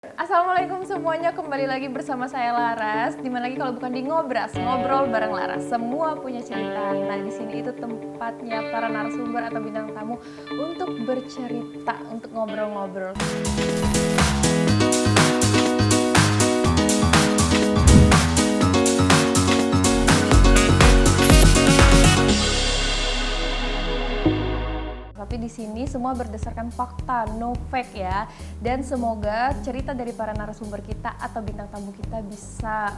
Assalamualaikum semuanya, kembali lagi bersama saya Laras. Dimana lagi kalau bukan di Ngobras, ngobrol bareng Laras. Semua punya cerita. Nah, di sini itu tempatnya para narasumber atau bintang tamu untuk bercerita, untuk ngobrol-ngobrol. Tapi di sini semua berdasarkan fakta, no fake ya. Dan semoga cerita dari para narasumber kita atau bintang tamu kita bisa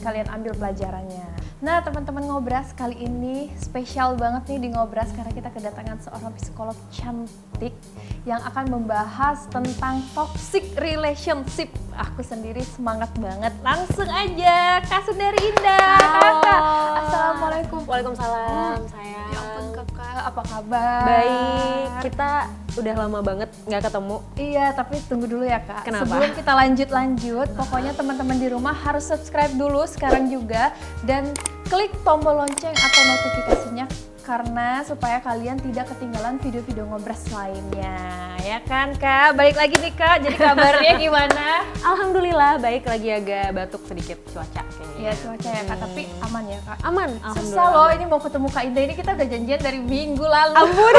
kalian ambil pelajarannya. Nah, teman-teman Ngobras, kali ini spesial banget nih di Ngobras karena kita kedatangan seorang psikolog cantik yang akan membahas tentang toxic relationship. Aku sendiri semangat banget. Langsung aja, Kak Sundari Indah. Kakak, assalamualaikum. Waalaikumsalam, sayang. Ya ampun kakak, apa kabar? Baik, kita udah lama banget nggak ketemu. Iya, tapi tunggu dulu ya kak. Kenapa? Sebelum kita lanjut, pokoknya teman-teman di rumah harus subscribe dulu sekarang juga dan klik tombol lonceng atau notifikasinya karena supaya kalian tidak ketinggalan video-video Ngobras lainnya. Ya kan kak? Balik lagi nih kak, jadi kabarnya gimana? Alhamdulillah, baik, lagi agak batuk sedikit cuaca kayaknya. Iya cuaca ya kak, tapi aman ya kak? Aman, Susah alhamdulillah. loh, ini mau ketemu Kak Indah ini kita udah janjian dari minggu lalu. Ampun.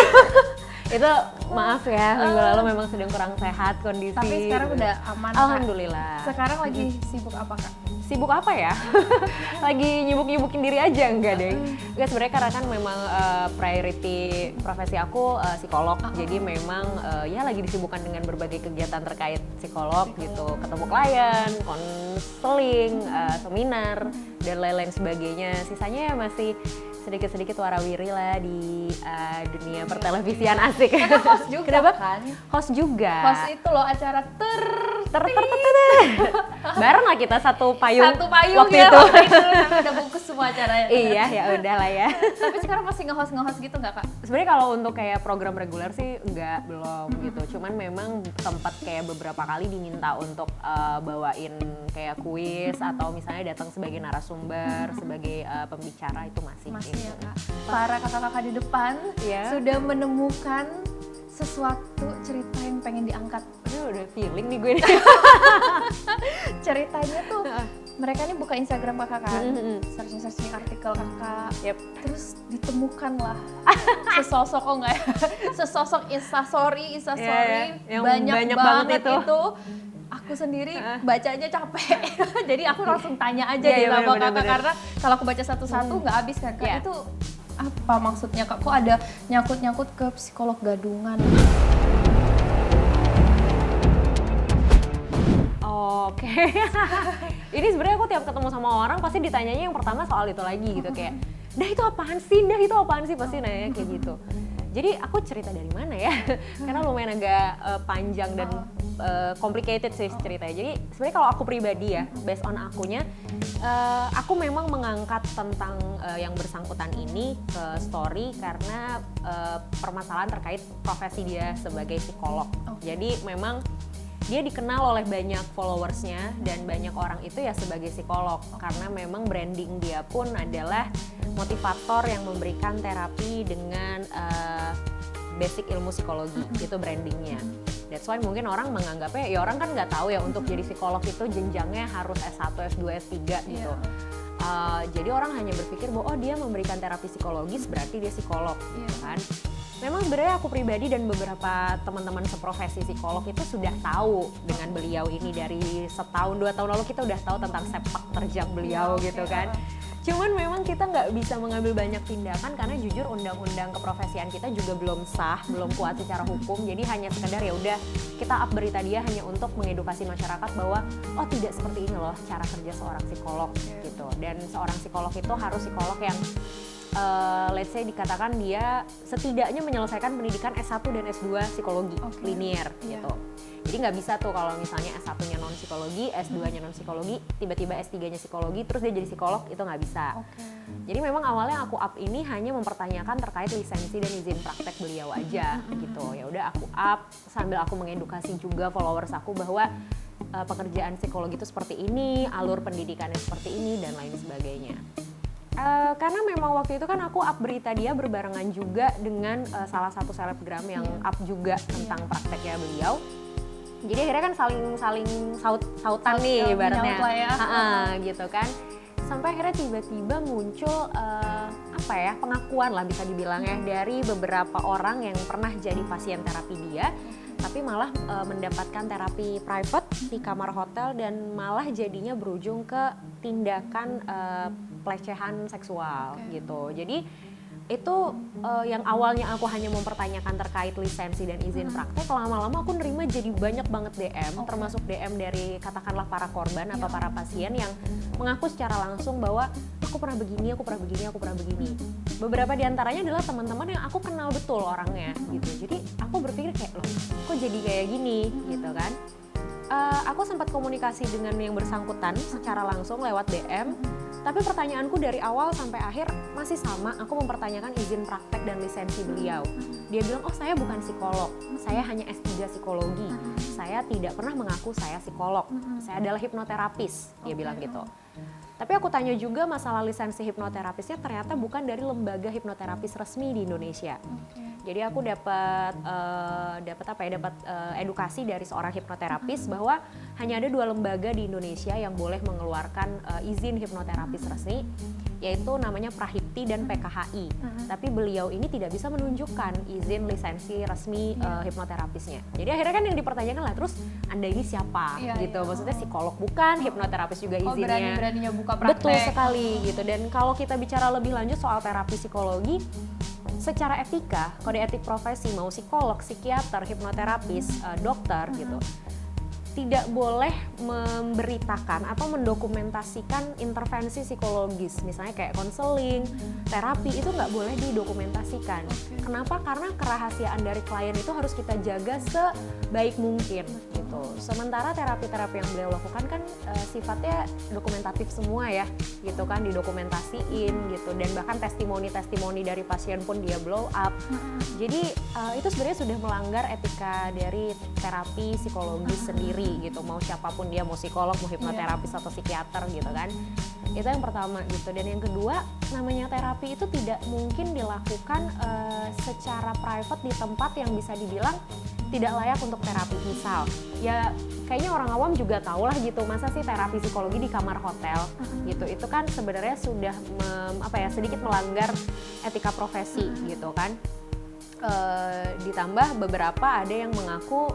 Itu maaf ya, minggu lalu memang sedang kurang sehat kondisi. Tapi sekarang udah aman kak. Alhamdulillah. Sekarang lagi sibuk apa kak? Sibuk apa ya? Lagi nyibuk-nyibukin diri aja, enggak deh. Enggak, sebenarnya karena kan memang priority profesi aku psikolog. Jadi memang ya lagi disibukkan dengan berbagai kegiatan terkait psikolog gitu. Ketemu klien, konseling, seminar, dan lain-lain sebagainya. Sisanya ya masih sedikit-sedikit warawiri lah di dunia pertelevisian asik. Host juga Kenapa? kan? Host juga. Host itu loh acara Bareng lah kita satu payung. satu payung waktu ya itu. waktu itu tapi udah bungkus semua acaranya. Iya, ya udah lah ya. Tapi sekarang masih nge-host gitu nggak kak? Sebenarnya kalau untuk kayak program reguler sih belum gitu. Cuman memang sempat kayak beberapa kali diminta untuk bawain kayak kuis atau misalnya datang sebagai narasumber, sebagai pembicara itu masih. Masih gitu. ya kak. Para kakak-kakak di depan Iya. sudah menemukan sesuatu cerita yang pengen diangkat. Aduh, udah feeling nih gue nih. Ceritanya tuh mereka nih buka Instagram kakak kan, Mm-hmm. searching artikel kakak. Yep. Terus ditemukan lah sesosok sesosok instastory Yeah, yang banyak banyak banget banget itu. Aku sendiri bacanya capek, jadi aku langsung tanya aja Iya, di iya, sama bener, kakak bener. karena kalau aku baca satu-satu nggak habis kan kak. Iya. Itu apa maksudnya kak? Kok ada nyangkut-nyangkut ke psikolog gadungan? Oke. Ini sebenarnya aku tiap ketemu sama orang pasti ditanyanya yang pertama soal itu lagi gitu kayak, "Dah itu apaan sih? Dah itu apaan sih?" Pasti nanya kayak gitu. Jadi aku cerita dari mana ya? Karena lumayan agak panjang dan complicated sih ceritanya. Jadi sebenarnya kalau aku pribadi ya, based on akunya, aku memang mengangkat tentang yang bersangkutan ini ke story karena permasalahan terkait profesi dia sebagai psikolog. Jadi memang dia dikenal oleh banyak followersnya dan banyak orang itu ya sebagai psikolog karena memang branding dia pun adalah motivator yang memberikan terapi dengan basic ilmu psikologi, itu brandingnya. That's why mungkin orang menganggapnya, ya orang kan nggak tahu ya untuk jadi psikolog itu jenjangnya harus S1, S2, S3 gitu. Jadi orang hanya berpikir bahwa oh dia memberikan terapi psikologis berarti dia psikolog gitu kan. Memang sebenarnya aku pribadi dan beberapa teman-teman seprofesi psikolog itu sudah tahu dengan beliau ini dari setahun 2 tahun lalu kita udah tahu tentang sepak terjang beliau gitu kan. Cuman memang kita nggak bisa mengambil banyak tindakan karena jujur undang-undang keprofesian kita juga belum sah, belum kuat secara hukum. Jadi hanya sekedar ya udah kita up berita dia hanya untuk mengedukasi masyarakat bahwa oh tidak seperti ini loh cara kerja seorang psikolog gitu. Dan seorang psikolog itu harus psikolog yang let's say dikatakan dia setidaknya menyelesaikan pendidikan S1 dan S2 psikologi linear gitu. Jadi nggak bisa tuh kalau misalnya S1-nya non psikologi, S2-nya non psikologi, tiba-tiba S3-nya psikologi, terus dia jadi psikolog, itu nggak bisa. Jadi memang awalnya aku up ini hanya mempertanyakan terkait lisensi dan izin praktek beliau aja gitu. Ya udah aku up sambil aku mengedukasi juga followers aku bahwa pekerjaan psikologi itu seperti ini, alur pendidikannya seperti ini dan lain sebagainya. Karena memang waktu itu kan aku up berita dia berbarengan juga dengan salah satu selebgram yang up juga tentang prakteknya beliau. Jadi akhirnya kan saling sautan nih ibaratnya, menyaut lah ya. Gitu kan. Sampai akhirnya tiba-tiba muncul pengakuan lah bisa dibilang ya dari beberapa orang yang pernah jadi pasien terapi dia, tapi malah mendapatkan terapi private di kamar hotel dan malah jadinya berujung ke tindakan pelecehan seksual gitu. Jadi itu yang awalnya aku hanya mempertanyakan terkait lisensi dan izin praktek, lama-lama aku nerima jadi banyak banget DM, termasuk DM dari katakanlah para korban atau para pasien yang mengaku secara langsung bahwa aku pernah begini, aku pernah begini, aku pernah begini. Beberapa diantaranya adalah teman-teman yang aku kenal betul orangnya gitu. Jadi aku berpikir kayak, loh kok jadi kayak gini gitu kan. Aku sempat komunikasi dengan yang bersangkutan secara langsung lewat DM, tapi pertanyaanku dari awal sampai akhir masih sama, aku mempertanyakan izin praktek dan lisensi beliau. Dia bilang, oh saya bukan psikolog, saya hanya S3 psikologi, saya tidak pernah mengaku saya psikolog, saya adalah hipnoterapis, dia bilang gitu. Tapi aku tanya juga masalah lisensi hipnoterapisnya ternyata bukan dari lembaga hipnoterapis resmi di Indonesia. Jadi aku dapat edukasi dari seorang hipnoterapis bahwa hanya ada 2 lembaga di Indonesia yang boleh mengeluarkan izin hipnoterapis resmi, yaitu namanya Prahipti dan PKHI. Tapi beliau ini tidak bisa menunjukkan izin lisensi resmi hipnoterapisnya. Jadi akhirnya kan yang dipertanyakan lah, terus Anda ini siapa gitu. Maksudnya psikolog bukan, hipnoterapis juga izinnya. Berani-beraninya buka praktek. Betul sekali gitu. Dan kalau kita bicara lebih lanjut soal terapi psikologi, secara etika, kode etik profesi mau psikolog, psikiater, hipnoterapis, dokter gitu, tidak boleh memberitakan atau mendokumentasikan intervensi psikologis, misalnya kayak konseling, terapi, itu nggak boleh didokumentasikan. Kenapa? Karena kerahasiaan dari klien itu harus kita jaga sebaik mungkin gitu. Sementara terapi-terapi yang beliau lakukan kan sifatnya dokumentatif semua ya, gitu kan, didokumentasiin gitu, dan bahkan testimoni-testimoni dari pasien pun dia blow up. Jadi itu sebenarnya sudah melanggar etika dari terapi psikologis sendiri gitu, mau siapapun dia, mau psikolog, mau hipnoterapis atau psikiater gitu kan. Itu yang pertama gitu. Dan yang kedua, namanya terapi itu tidak mungkin dilakukan secara private di tempat yang bisa dibilang tidak layak untuk terapi. Misal ya kayaknya orang awam juga tahu lah gitu, masa sih terapi psikologi di kamar hotel gitu. Itu kan sebenarnya sudah sedikit melanggar etika profesi gitu kan. Ditambah beberapa ada yang mengaku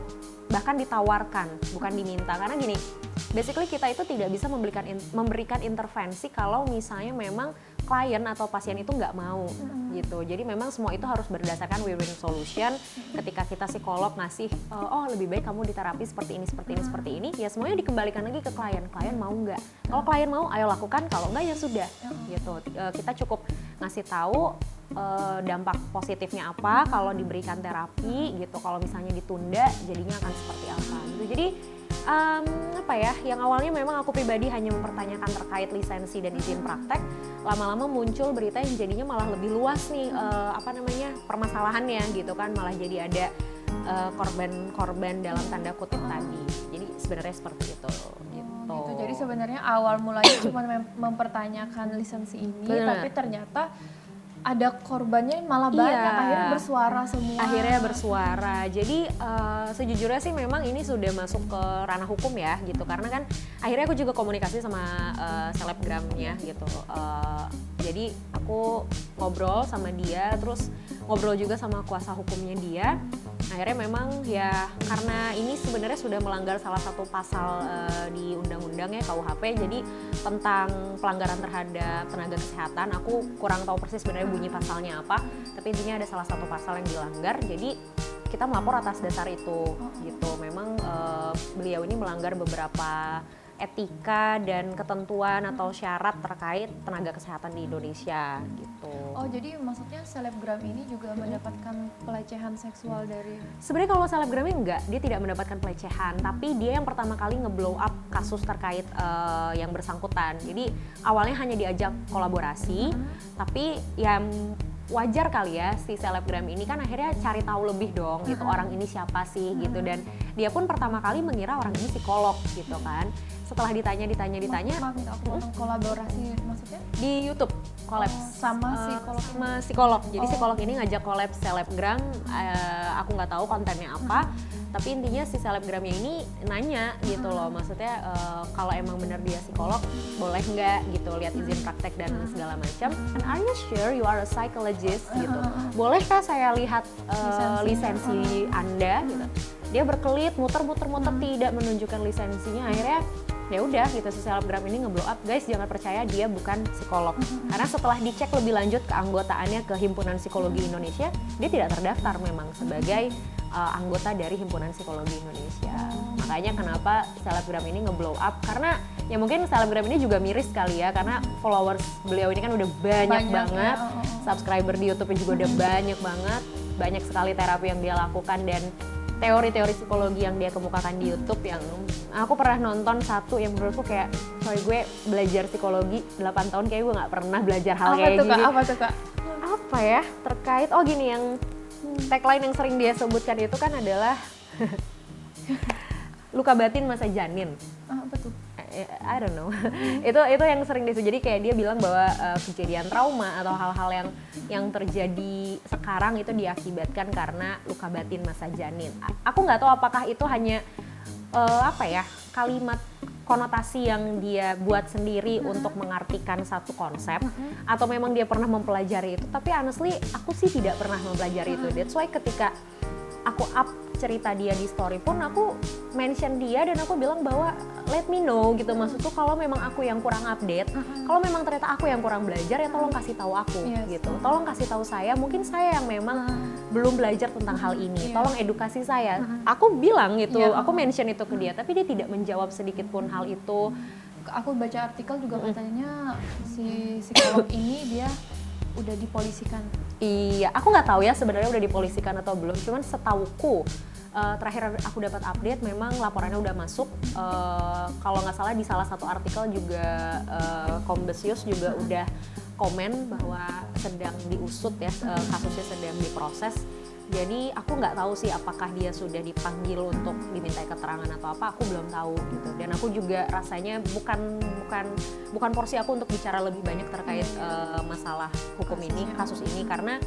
bahkan ditawarkan, bukan diminta. Karena gini, basically kita itu tidak bisa memberikan intervensi kalau misalnya memang klien atau pasien itu nggak mau gitu. Jadi memang semua itu harus berdasarkan win-win solution. Ketika kita psikolog ngasih, oh lebih baik kamu diterapi seperti ini, seperti ini, seperti ini, ya semuanya dikembalikan lagi ke klien. Klien mau nggak? Kalau klien mau, ayo lakukan. Kalau nggak ya sudah gitu. Kita cukup ngasih tahu dampak positifnya apa kalau diberikan terapi gitu, kalau misalnya ditunda jadinya akan seperti apa gitu. Jadi yang awalnya memang aku pribadi hanya mempertanyakan terkait lisensi dan izin praktek, lama-lama muncul berita yang jadinya malah lebih luas nih permasalahannya gitu kan, malah jadi ada korban-korban dalam tanda kutip tadi. Jadi sebenarnya seperti itu gitu. Jadi sebenarnya awal mulanya cuma mempertanyakan lisensi ini, tapi ternyata ada korbannya malah banyak, akhirnya bersuara semua. Akhirnya bersuara. Jadi sejujurnya sih memang ini sudah masuk ke ranah hukum ya gitu. Karena kan akhirnya aku juga komunikasi sama selebgramnya gitu. Jadi aku ngobrol sama dia, terus ngobrol juga sama kuasa hukumnya dia. Akhirnya memang ya karena ini sebenarnya sudah melanggar salah satu pasal di undang-undang ya, KUHP, jadi tentang pelanggaran terhadap tenaga kesehatan. Aku kurang tahu persis sebenarnya bunyi pasalnya apa, tapi intinya ada salah satu pasal yang dilanggar. Jadi kita melapor atas dasar itu gitu. Memang beliau ini melanggar beberapa etika dan ketentuan atau syarat terkait tenaga kesehatan di Indonesia gitu. Oh, jadi maksudnya selebgram ini juga mendapatkan pelecehan seksual dari... Sebenarnya kalau selebgramnya enggak, dia tidak mendapatkan pelecehan, tapi dia yang pertama kali nge-blow up kasus terkait yang bersangkutan. Jadi awalnya hanya diajak kolaborasi, tapi yang wajar kali ya si selebgram ini kan akhirnya cari tahu lebih dong gitu, orang ini siapa sih gitu, dan dia pun pertama kali mengira orang ini psikolog gitu kan. Setelah ditanya. Maaf, aku potong, kolaborasi maksudnya? Di YouTube collab sama psikolog. Jadi psikolog ini ngajak collab selebgram, aku nggak tahu kontennya apa, Tapi intinya si selebgramnya ini nanya gitu loh, maksudnya kalau emang benar dia psikolog boleh nggak gitu lihat izin praktek dan segala macam. And are you sure you are a psychologist gitu? Bolehkah saya lihat lisensi Anda gitu? Dia berkelit muter-muter tidak menunjukkan lisensinya. Akhirnya ya udah gitu, si selebgram ini ngeblow up. Guys, jangan percaya dia bukan psikolog. Karena setelah dicek lebih lanjut keanggotaannya ke Himpunan Psikologi Indonesia, dia tidak terdaftar memang sebagai anggota dari Himpunan Psikologi Indonesia. Makanya kenapa selebgram ini ngeblow up, karena ya mungkin selebgram ini juga miris kali ya, karena followers beliau ini kan udah banyak banget, subscriber di YouTube juga udah banyak banget, banyak sekali terapi yang dia lakukan dan teori-teori psikologi yang dia kemukakan di YouTube. Yang aku pernah nonton satu yang menurutku kayak, sorry gue belajar psikologi 8 tahun kayak gue nggak pernah belajar hal kayak gini. Apa tuh kak? Apa ya, terkait, oh gini, yang tagline yang sering dia sebutkan itu kan adalah luka batin masa janin. Apa tuh? I don't know. itu yang sering disebut. Jadi kayak dia bilang bahwa kejadian trauma atau hal-hal yang terjadi sekarang itu diakibatkan karena luka batin masa janin. Aku nggak tahu apakah itu hanya kalimat konotasi yang dia buat sendiri untuk mengartikan satu konsep, atau memang dia pernah mempelajari itu. Tapi honestly aku sih tidak pernah mempelajari itu. That's why ketika aku up cerita dia di story pun aku mention dia dan aku bilang bahwa let me know gitu, maksudku kalau memang aku yang kurang update, kalau memang ternyata aku yang kurang belajar ya tolong kasih tahu aku gitu, tolong kasih tahu saya, mungkin saya yang memang belum belajar tentang hal ini, tolong edukasi saya. Aku bilang gitu, aku mention itu ke dia, tapi dia tidak menjawab sedikit pun hal itu. Aku baca artikel juga katanya si psikolog ini dia udah dipolisikan. Iya, aku nggak tahu ya sebenarnya udah dipolisikan atau belum. Cuman setauku terakhir aku dapat update memang laporannya udah masuk. Kalau nggak salah di salah satu artikel juga Kombesius juga udah komen bahwa sedang diusut ya, kasusnya sedang diproses. Jadi aku nggak tahu sih apakah dia sudah dipanggil untuk dimintai keterangan atau apa, aku belum tahu gitu. Dan aku juga rasanya bukan porsi aku untuk bicara lebih banyak terkait masalah hukum ini, kasus ini, karena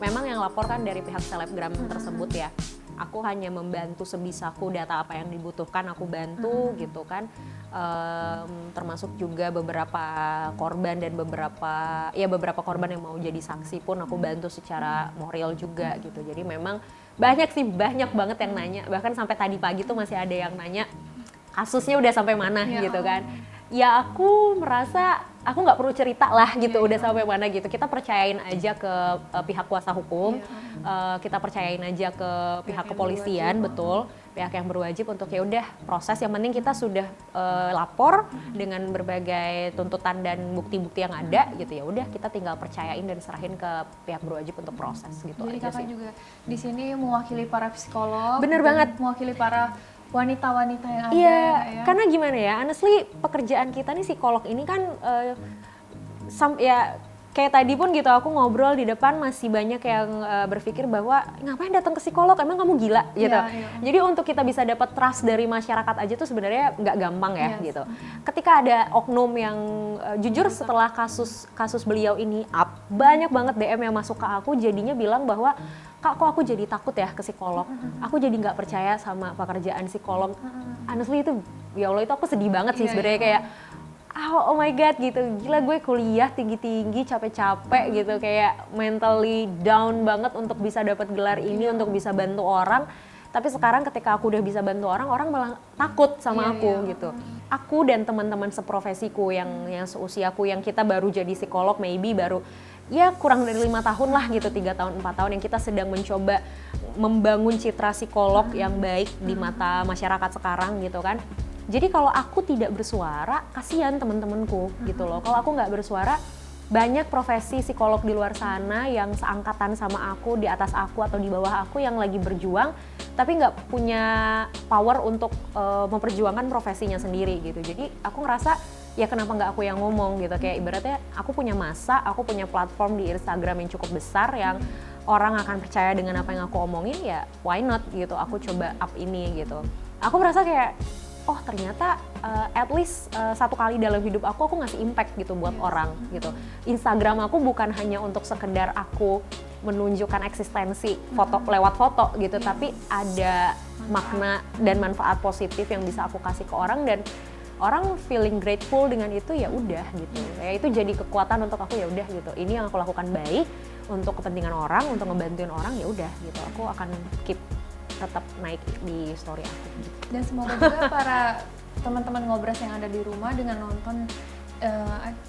memang yang laporkan dari pihak selebgram tersebut ya. Aku hanya membantu sebisaku, data apa yang dibutuhkan aku bantu gitu kan. Termasuk juga beberapa korban dan beberapa korban yang mau jadi saksi pun aku bantu secara moral juga gitu. Jadi memang banyak banget yang nanya, bahkan sampai tadi pagi tuh masih ada yang nanya kasusnya udah sampai mana gitu kan. Ya aku merasa aku nggak perlu cerita lah gitu, udah sampai mana gitu. Kita percayain aja ke pihak kuasa hukum, kita percayain aja ke pihak kepolisian, betul, pihak yang berwajib untuk ya udah proses. Yang penting kita sudah lapor dengan berbagai tuntutan dan bukti-bukti yang ada gitu, ya udah kita tinggal percayain dan serahin ke pihak berwajib untuk proses gitu. Jadi aja kakak sih. juga di sini mewakili para psikolog. Bener banget. Mewakili para wanita-wanita yang ada. Iya, ya. karena gimana ya, honestly pekerjaan kita nih psikolog ini kan ya kayak tadi pun gitu aku ngobrol di depan masih banyak yang berpikir bahwa ngapain datang ke psikolog, emang kamu gila gitu. Jadi untuk kita bisa dapat trust dari masyarakat aja tuh sebenarnya nggak gampang ya gitu. Ketika ada oknum yang jujur setelah kasus beliau ini up, banyak banget DM yang masuk ke aku jadinya bilang bahwa Kak, kok aku jadi takut ya ke psikolog, aku jadi nggak percaya sama pekerjaan psikolog. Honestly itu, ya Allah itu aku sedih banget sih sebenarnya kayak, oh my god gitu, gila gue kuliah tinggi-tinggi, capek-capek gitu, kayak mentally down banget untuk bisa dapat gelar ini, untuk bisa bantu orang. Tapi sekarang ketika aku udah bisa bantu orang, orang malah takut sama aku gitu. Aku dan teman-teman seprofesiku yang seusiaku, yang kita baru jadi psikolog, maybe baru ya kurang dari 5 tahun lah gitu, 3 tahun 4 tahun yang kita sedang mencoba membangun citra psikolog yang baik di mata masyarakat sekarang gitu kan. Jadi kalau aku tidak bersuara, kasihan teman-temanku gitu loh. Kalau aku nggak bersuara, banyak profesi psikolog di luar sana yang seangkatan sama aku, di atas aku atau di bawah aku yang lagi berjuang, tapi nggak punya power untuk memperjuangkan profesinya sendiri gitu. Jadi aku ngerasa ya kenapa nggak aku yang ngomong gitu, kayak ibaratnya aku punya masa, aku punya platform di Instagram yang cukup besar yang orang akan percaya dengan apa yang aku omongin, ya why not gitu, aku coba up ini gitu. Aku merasa kayak oh ternyata at least satu kali dalam hidup aku ngasih impact gitu buat orang gitu. Instagram aku bukan hanya untuk sekedar aku menunjukkan eksistensi foto lewat foto gitu, tapi ada makna dan manfaat positif yang bisa aku kasih ke orang dan orang feeling grateful dengan itu, ya udah gitu. Ya itu jadi kekuatan untuk aku, ya udah gitu. Ini yang aku lakukan baik untuk kepentingan orang, untuk ngebantuin orang, ya udah gitu. Aku akan keep tetap naik di story aku gitu. Dan semoga juga para teman-teman ngobras yang ada di rumah dengan nonton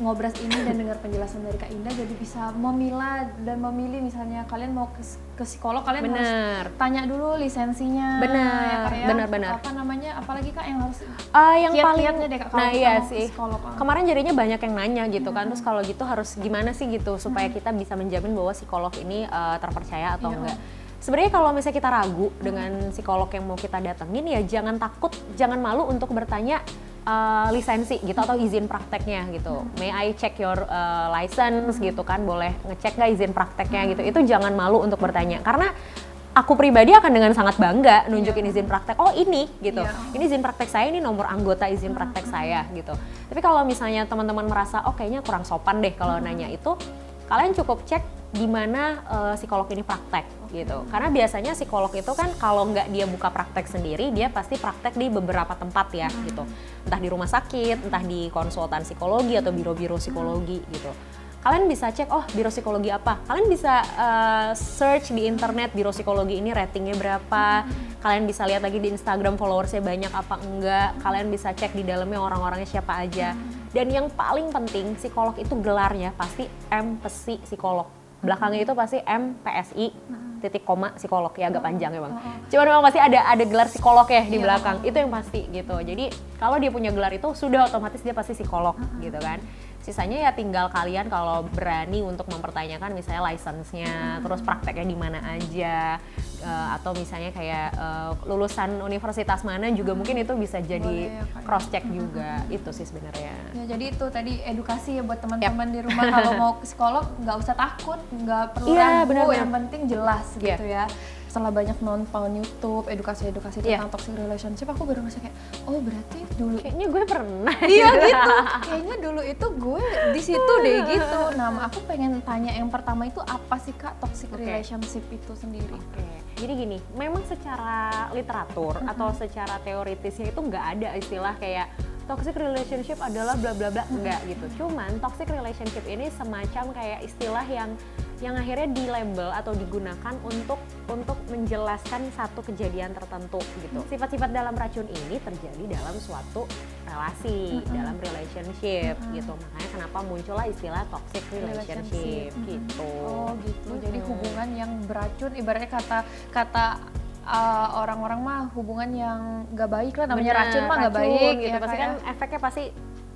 ngobras ini dan dengar penjelasan dari Kak Indah, jadi bisa memilah dan memilih. Misalnya kalian mau ke psikolog, kalian harus tanya dulu lisensinya. Benar. Apa namanya, apalagi Kak yang harus yang paling deh Kak, nah iya sih psikolog. Kemarin jadinya banyak yang nanya gitu kan, terus kalau gitu harus gimana sih gitu supaya kita bisa menjamin bahwa psikolog ini terpercaya atau enggak. Sebenarnya kalau misalnya kita ragu dengan psikolog yang mau kita datengin, ya jangan takut, jangan malu untuk bertanya lisensi gitu atau izin prakteknya gitu. May I check your license gitu kan, boleh ngecek nggak izin prakteknya gitu. Itu jangan malu untuk bertanya, karena aku pribadi akan dengan sangat bangga nunjukin izin praktek. Oh ini gitu, ini izin praktek saya, ini nomor anggota izin praktek saya gitu. Tapi kalau misalnya teman-teman merasa oh kayaknya kurang sopan deh kalau nanya itu, kalian cukup cek di mana psikolog ini praktek gitu. Karena biasanya psikolog itu kan kalau nggak dia buka praktek sendiri, dia pasti praktek di beberapa tempat ya gitu. Entah di rumah sakit, entah di konsultan psikologi atau biro-biro psikologi gitu. Kalian bisa cek, oh biro psikologi apa. Kalian bisa search di internet biro psikologi ini ratingnya berapa. Kalian bisa lihat lagi di Instagram followersnya banyak apa enggak. Kalian bisa cek di dalamnya orang-orangnya siapa aja. Dan yang paling penting, psikolog itu gelarnya pasti MPSI psikolog. Belakangnya itu pasti MPSI titik koma psikolog, ya agak panjang ya Bang. Cuma memang pasti ada gelar psikolog ya di belakang. Itu yang pasti gitu. Jadi kalau dia punya gelar itu sudah otomatis dia pasti psikolog gitu kan. Sisanya ya tinggal kalian kalau berani untuk mempertanyakan misalnya license-nya, terus prakteknya di mana aja, atau misalnya kayak lulusan universitas mana juga mungkin itu bisa jadi cross check juga. Itu sih sebenarnya. Ya jadi itu tadi edukasi ya buat teman-teman di rumah, kalau mau ke psikolog nggak usah takut, nggak perlu ragu, yang penting jelas gitu ya. Setelah banyak nonton YouTube, edukasi-edukasi tentang toxic relationship, aku baru ngerasa kayak, oh berarti dulu kayaknya gue pernah. Iya gitu, kayaknya dulu itu gue di situ deh gitu. Nah, aku pengen tanya yang pertama itu apa sih Kak toxic relationship itu sendiri? Jadi gini, memang secara literatur atau secara teoritisnya itu nggak ada istilah kayak toxic relationship adalah bla bla bla, enggak gitu. Cuman toxic relationship ini semacam kayak istilah yang akhirnya di-label atau digunakan untuk menjelaskan satu kejadian tertentu gitu. Sifat-sifat dalam racun ini terjadi dalam suatu relasi, dalam relationship gitu. Makanya kenapa muncullah istilah toxic relationship gitu. Oh gitu. Jadi hubungan yang beracun, ibaratnya kata orang-orang mah hubungan yang gak baik lah, namanya racun mah gak baik gitu. Ya, pasti kan efeknya pasti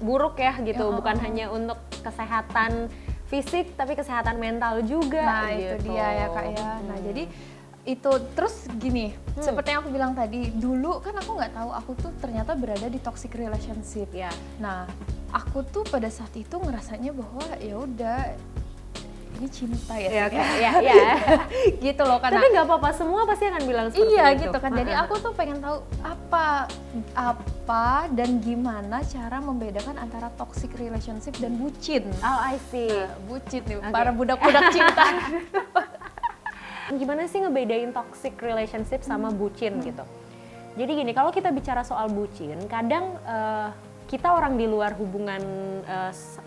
buruk ya gitu, bukan hanya untuk kesehatan fisik tapi kesehatan mental juga. Nah gitu. itu dia ya Kak ya. Nah jadi itu terus gini, seperti yang aku bilang tadi, dulu kan aku nggak tahu aku tuh ternyata berada di toxic relationship. Nah aku tuh pada saat itu ngerasanya bahwa ya udah ini cinta ya, gitu loh kan. Tapi nggak apa-apa, semua pasti akan bilang seperti itu. Gitu kan. Jadi aku tuh pengen tahu apa dan gimana cara membedakan antara toxic relationship dan bucin. Oh I see. Nah, bucin nih, para budak-budak cinta. Gimana sih ngebedain toxic relationship sama bucin gitu? Jadi gini, kalau kita bicara soal bucin, kadang kita orang di luar hubungan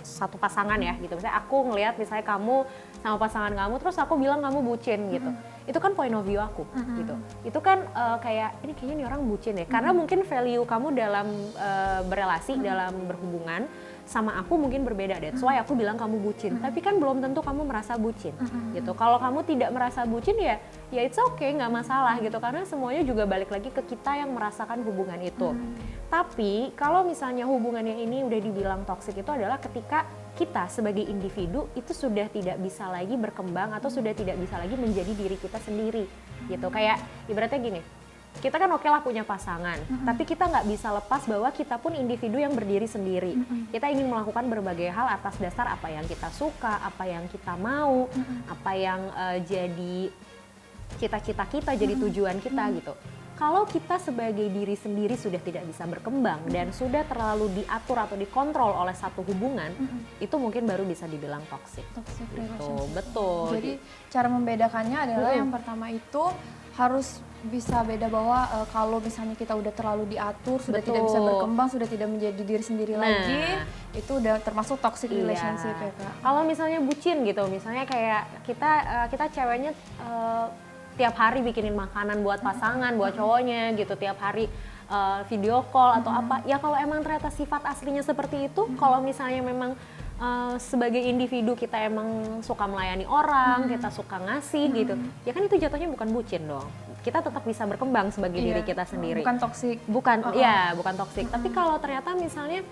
satu pasangan ya gitu. Misalnya aku ngelihat misalnya kamu sama pasangan kamu, terus aku bilang kamu bucin gitu. Itu kan point of view aku gitu. Itu kan kayak ini kayaknya nih orang bucin ya. Karena mungkin value kamu dalam berelasi, dalam berhubungan sama aku mungkin berbeda. That's why aku bilang kamu bucin. Tapi kan belum tentu kamu merasa bucin gitu. Kalau kamu tidak merasa bucin ya it's okay, nggak masalah gitu. Karena semuanya juga balik lagi ke kita yang merasakan hubungan itu. Tapi kalau misalnya hubungannya ini udah dibilang toksik, itu adalah ketika kita sebagai individu itu sudah tidak bisa lagi berkembang atau sudah tidak bisa lagi menjadi diri kita sendiri gitu. Kayak ibaratnya gini, kita kan oke lah punya pasangan, tapi kita nggak bisa lepas bahwa kita pun individu yang berdiri sendiri. Kita ingin melakukan berbagai hal atas dasar apa yang kita suka, apa yang kita mau, apa yang jadi cita-cita kita, jadi tujuan kita gitu. Kalau kita sebagai diri sendiri sudah tidak bisa berkembang dan sudah terlalu diatur atau dikontrol oleh satu hubungan, itu mungkin baru bisa dibilang toxic. Toxic Gitu, relationship. betul. Jadi cara membedakannya adalah yang pertama itu harus bisa beda bahwa kalau misalnya kita udah terlalu diatur, sudah tidak bisa Betul. berkembang, sudah tidak menjadi diri sendiri Nah. lagi, itu udah termasuk toxic Iya. relationship ya Kak. Kalau misalnya bucin gitu, misalnya kayak kita ceweknya tiap hari bikinin makanan buat pasangan, buat cowoknya gitu, tiap hari video call atau apa. Ya kalau emang ternyata sifat aslinya seperti itu, kalau misalnya memang sebagai individu kita emang suka melayani orang, kita suka ngasih gitu, ya kan itu jatuhnya bukan bucin dong. Kita tetap bisa berkembang sebagai diri kita sendiri. Bukan toxic. Bukan, ya bukan toksik. Tapi kalau ternyata misalnya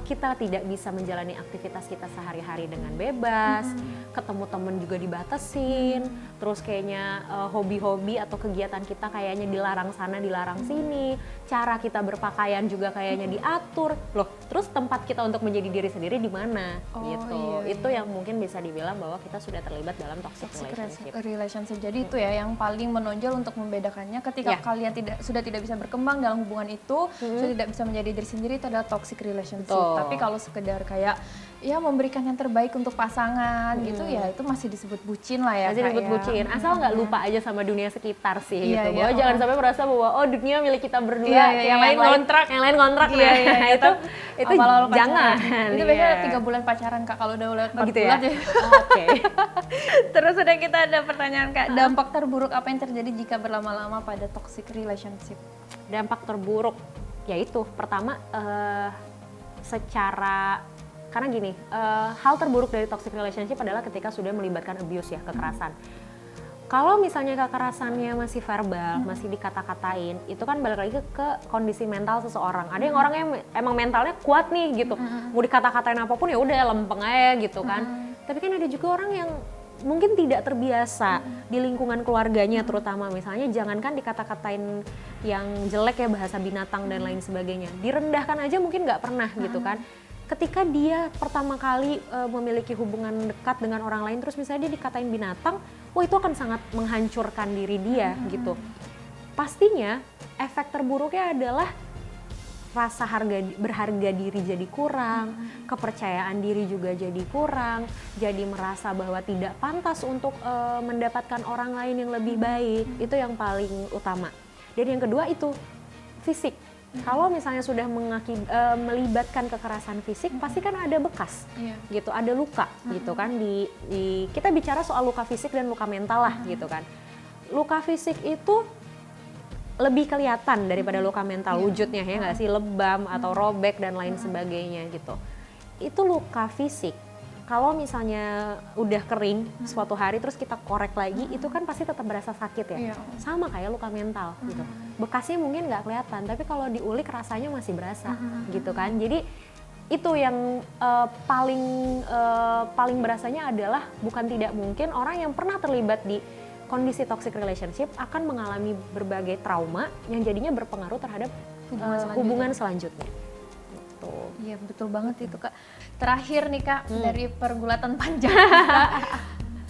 kita tidak bisa menjalani aktivitas kita sehari-hari dengan bebas, ketemu temen juga dibatasin, terus kayaknya hobi-hobi atau kegiatan kita kayaknya dilarang sana, dilarang sini, cara kita berpakaian juga kayaknya diatur, loh. Terus tempat kita untuk menjadi diri sendiri di mana? Gitu. Iya. Itu yang mungkin bisa dibilang bahwa kita sudah terlibat dalam toxic Toxic relationship. relationship. Jadi itu ya yang paling menonjol untuk membedakannya ketika Ya. kalian sudah tidak bisa berkembang dalam hubungan itu, sudah tidak bisa menjadi diri sendiri, itu adalah toxic relationship. Betul. Tapi kalau sekedar kayak ya memberikan yang terbaik untuk pasangan gitu ya itu masih disebut bucin lah ya. Masih Kak, disebut ya. bucin, asal nggak lupa aja sama dunia sekitar sih Iya, gitu. iya, Bahwa jangan sampai merasa bahwa oh dunia milik kita berdua, Iya, kayak yang lain kontrak. yang lain kontrak. Iya, iya, itu Awal-awal jangan. pacaran. Itu Iya. biasanya 3 bulan pacaran Kak, kalau udah 4 Oh, gitu bulan ya? ya. Oke. Terus udah kita ada pertanyaan Kak, dampak terburuk apa yang terjadi jika berlama-lama pada toxic relationship? Dampak terburuk yaitu pertama secara karena gini, hal terburuk dari toxic relationship adalah ketika sudah melibatkan abuse ya, kekerasan. Kalau misalnya kekerasannya masih verbal, masih dikata-katain, itu kan balik lagi ke kondisi mental seseorang. Ada yang orangnya emang mentalnya kuat nih gitu, mau dikata-katain apapun ya udah lempeng aja gitu kan. Tapi kan ada juga orang yang mungkin tidak terbiasa di lingkungan keluarganya terutama, misalnya jangankan dikata-katain yang jelek ya, bahasa binatang dan lain sebagainya, direndahkan aja mungkin nggak pernah gitu kan. Ketika dia pertama kali memiliki hubungan dekat dengan orang lain, terus misalnya dia dikatain binatang, wah itu akan sangat menghancurkan diri dia gitu. Pastinya efek terburuknya adalah rasa berharga diri jadi kurang, kepercayaan diri juga jadi kurang, jadi merasa bahwa tidak pantas untuk mendapatkan orang lain yang lebih baik. Itu yang paling utama. Dan yang kedua itu fisik. Kalau misalnya sudah melibatkan kekerasan fisik, pasti kan ada bekas, gitu, ada luka, gitu kan. Kita bicara soal luka fisik dan luka mental lah, gitu kan. Luka fisik itu lebih kelihatan daripada luka mental, wujudnya ya nggak sih, lebam atau robek dan lain sebagainya gitu. Itu luka fisik. Kalau misalnya udah kering suatu hari terus kita korek lagi, itu kan pasti tetap berasa sakit ya. Sama kayak luka mental gitu. Bekasnya mungkin nggak kelihatan, tapi kalau diulik rasanya masih berasa gitu kan. Jadi itu yang paling berasanya adalah bukan tidak mungkin orang yang pernah terlibat di kondisi toxic relationship akan mengalami berbagai trauma yang jadinya berpengaruh terhadap hubungan selanjutnya. Gitu. Iya betul banget itu Kak. Terakhir nih Kak, dari pergulatan panjang kita,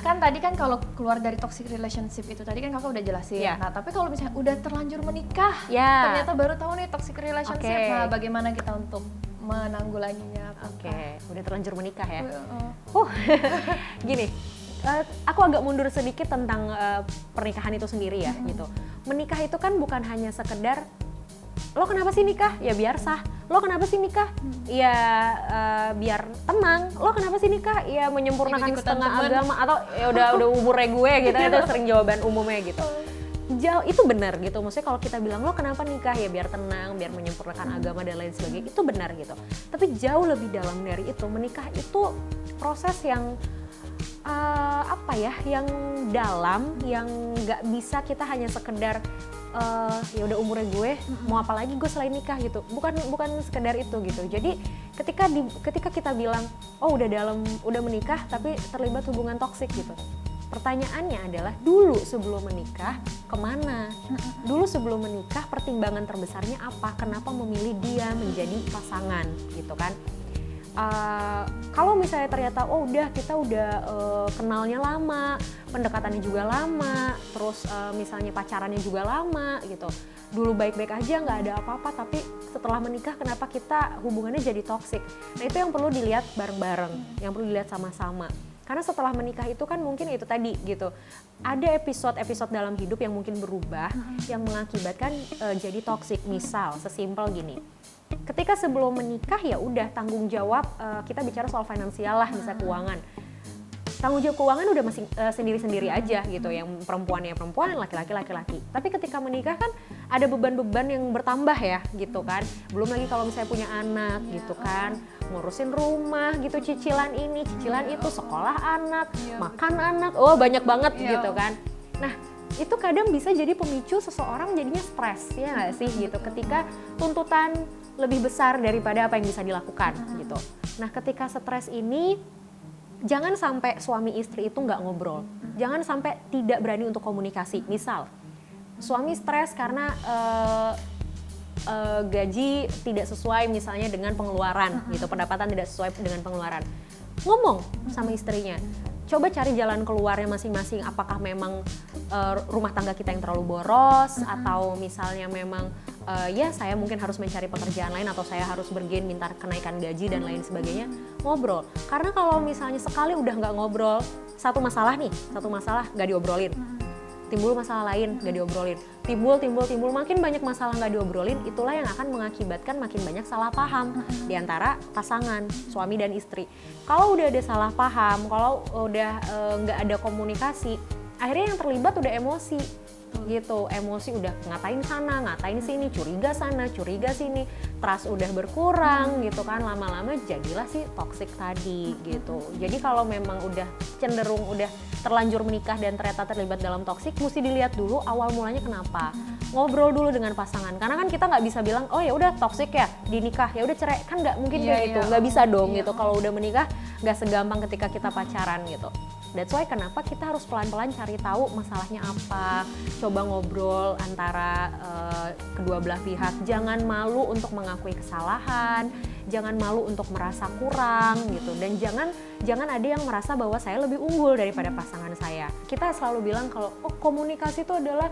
kan tadi kan kalau keluar dari toxic relationship itu tadi kan Kakak udah jelasin. Nah tapi kalau misalnya udah terlanjur menikah, ternyata baru tahu nih toxic relationship. Nah bagaimana kita untuk menanggulanginya? Oke, udah terlanjur menikah ya. Gini. Aku agak mundur sedikit tentang pernikahan itu sendiri ya gitu. Menikah itu kan bukan hanya sekedar lo kenapa sih nikah? Ya biar sah. Lo kenapa sih nikah? Ya biar tenang. Lo kenapa sih nikah? Ya menyempurnakan setengah agama atau ya udah umurnya gue gitu. Itu sering jawaban umumnya gitu. Jauh itu benar gitu. Maksudnya kalau kita bilang lo kenapa nikah? Ya biar tenang, biar menyempurnakan agama dan lain sebagainya. Itu benar gitu. Tapi jauh lebih dalam dari itu. Menikah itu proses yang yang dalam, yang nggak bisa kita hanya sekedar ya udah umurnya gue mau apa lagi gue selain nikah gitu, bukan sekedar itu gitu. Jadi ketika kita bilang oh udah menikah tapi terlibat hubungan toksik gitu, pertanyaannya adalah dulu sebelum menikah kemana? Dulu sebelum menikah pertimbangan terbesarnya apa? Kenapa memilih dia menjadi pasangan gitu kan? Kalau misalnya ternyata kita udah kenalnya lama, pendekatannya juga lama, terus misalnya pacarannya juga lama gitu, dulu baik-baik aja nggak ada apa-apa, tapi setelah menikah kenapa kita hubungannya jadi toksik. Nah itu yang perlu dilihat bareng-bareng, yang perlu dilihat sama-sama. Karena setelah menikah itu kan mungkin itu tadi gitu, ada episode-episode dalam hidup yang mungkin berubah, yang mengakibatkan jadi toksik. Misal sesimpel gini, ketika sebelum menikah ya udah tanggung jawab, kita bicara soal finansial lah, misalnya keuangan. Tanggung jawab keuangan udah masing sendiri-sendiri aja gitu, yang perempuannya perempuan, laki-laki laki-laki. Tapi ketika menikah kan ada beban-beban yang bertambah ya gitu kan. Belum lagi kalau misalnya punya anak gitu kan, ngurusin rumah gitu, cicilan ini, cicilan itu, sekolah anak, makan anak, banyak banget gitu kan. Nah itu kadang bisa jadi pemicu seseorang jadinya stres, ya nggak sih gitu, ketika tuntutan lebih besar daripada apa yang bisa dilakukan gitu. Nah ketika stres ini, jangan sampai suami istri itu nggak ngobrol, jangan sampai tidak berani untuk komunikasi. Misal suami stres karena gaji tidak sesuai misalnya dengan pengeluaran gitu, pendapatan tidak sesuai dengan pengeluaran. Ngomong sama istrinya, coba cari jalan keluarnya masing-masing. Apakah memang rumah tangga kita yang terlalu boros, atau misalnya memang ya saya mungkin harus mencari pekerjaan lain, atau saya harus bergen minta kenaikan gaji dan lain sebagainya. Ngobrol, karena kalau misalnya sekali udah nggak ngobrol, satu masalah nggak diobrolin, timbul masalah lain nggak diobrolin, timbul makin banyak masalah nggak diobrolin, itulah yang akan mengakibatkan makin banyak salah paham di antara pasangan suami dan istri. Kalau udah ada salah paham, kalau udah nggak ada komunikasi, akhirnya yang terlibat udah emosi gitu, emosi udah ngatain sana, ngatain sini, curiga sana, curiga sini, trust udah berkurang gitu kan, lama-lama jadilah si toxic tadi gitu. Jadi kalau memang udah cenderung udah terlanjur menikah dan ternyata terlibat dalam toxic, mesti dilihat dulu awal mulanya kenapa. Ngobrol dulu dengan pasangan, karena kan kita nggak bisa bilang oh ya udah toxic ya di nikah, ya udah cerai, kan nggak mungkin kayak gitu, nggak bisa dong gitu. Kalau udah menikah nggak segampang ketika kita pacaran gitu. That's why kenapa kita harus pelan-pelan cari tahu masalahnya apa, coba ngobrol antara kedua belah pihak. Jangan malu untuk mengakui kesalahan, jangan malu untuk merasa kurang gitu, dan jangan ada yang merasa bahwa saya lebih unggul daripada pasangan saya. Kita selalu bilang kalau komunikasi itu adalah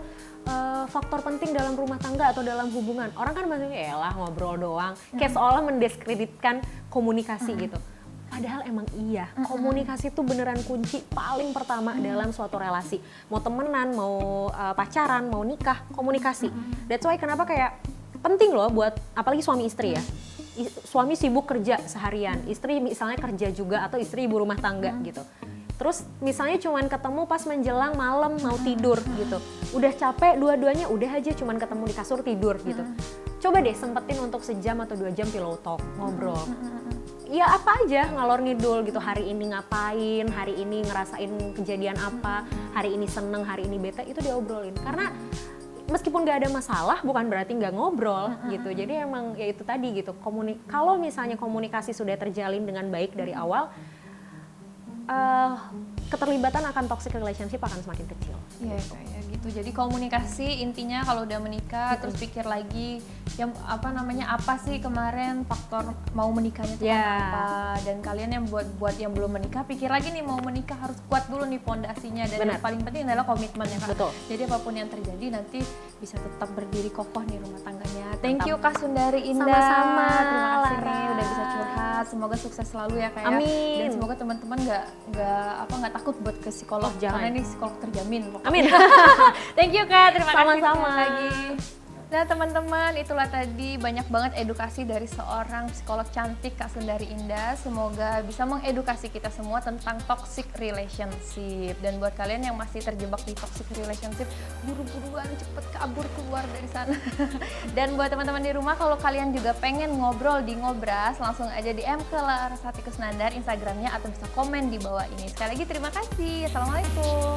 faktor penting dalam rumah tangga atau dalam hubungan. Orang kan maksudnya elah ngobrol doang, kayak seolah mendiskreditkan komunikasi gitu. Padahal emang iya, komunikasi itu beneran kunci paling pertama dalam suatu relasi. Mau temenan, mau pacaran, mau nikah, komunikasi. That's why kenapa kayak penting loh buat apalagi suami istri ya. Suami sibuk kerja seharian, istri misalnya kerja juga, atau istri ibu rumah tangga gitu. Terus misalnya cuman ketemu pas menjelang malam mau tidur gitu. Udah capek dua-duanya, udah aja cuman ketemu di kasur tidur gitu. Coba deh sempetin untuk sejam atau 2 jam pillow talk, ngobrol. Ya apa aja ngalor ngidul gitu, hari ini ngapain, hari ini ngerasain kejadian apa, hari ini seneng, hari ini bete, itu diobrolin. Karena meskipun gak ada masalah bukan berarti nggak ngobrol gitu. Jadi emang ya itu tadi gitu, kalau misalnya komunikasi sudah terjalin dengan baik dari awal, keterlibatan akan toxic relationship akan semakin kecil. Iya kayak gitu. Jadi komunikasi intinya kalau udah menikah, terus pikir lagi yang apa sih kemarin faktor mau menikahnya itu apa, dan kalian yang buat yang belum menikah, pikir lagi nih mau menikah harus kuat dulu nih pondasinya, dan yang paling penting adalah komitmen ya Kak. Betul. Jadi apapun yang terjadi nanti bisa tetap berdiri kokoh nih rumah tangganya. Thank you Kak Sundari Indah. Sama-sama. Terima kasih nih Lara. udah bisa curhat. Semoga sukses selalu ya Kak. Amin. Dan semoga teman-teman nggak takut buat ke psikolog. Karena ini psikolog terjamin. Pokoknya. Amin. Thank you Kak, terima kasih Sama-sama. sekali lagi. Nah teman-teman, itulah tadi banyak banget edukasi dari seorang psikolog cantik Kak Sundari Indah. Semoga bisa mengedukasi kita semua tentang toxic relationship. Dan buat kalian yang masih terjebak di toxic relationship, buru-buruan cepet kabur keluar dari sana. Dan buat teman-teman di rumah, kalau kalian juga pengen ngobrol di Ngobras, langsung aja DM ke Larasati Kusnandar Instagramnya, atau bisa komen di bawah ini. Sekali lagi terima kasih. Assalamualaikum.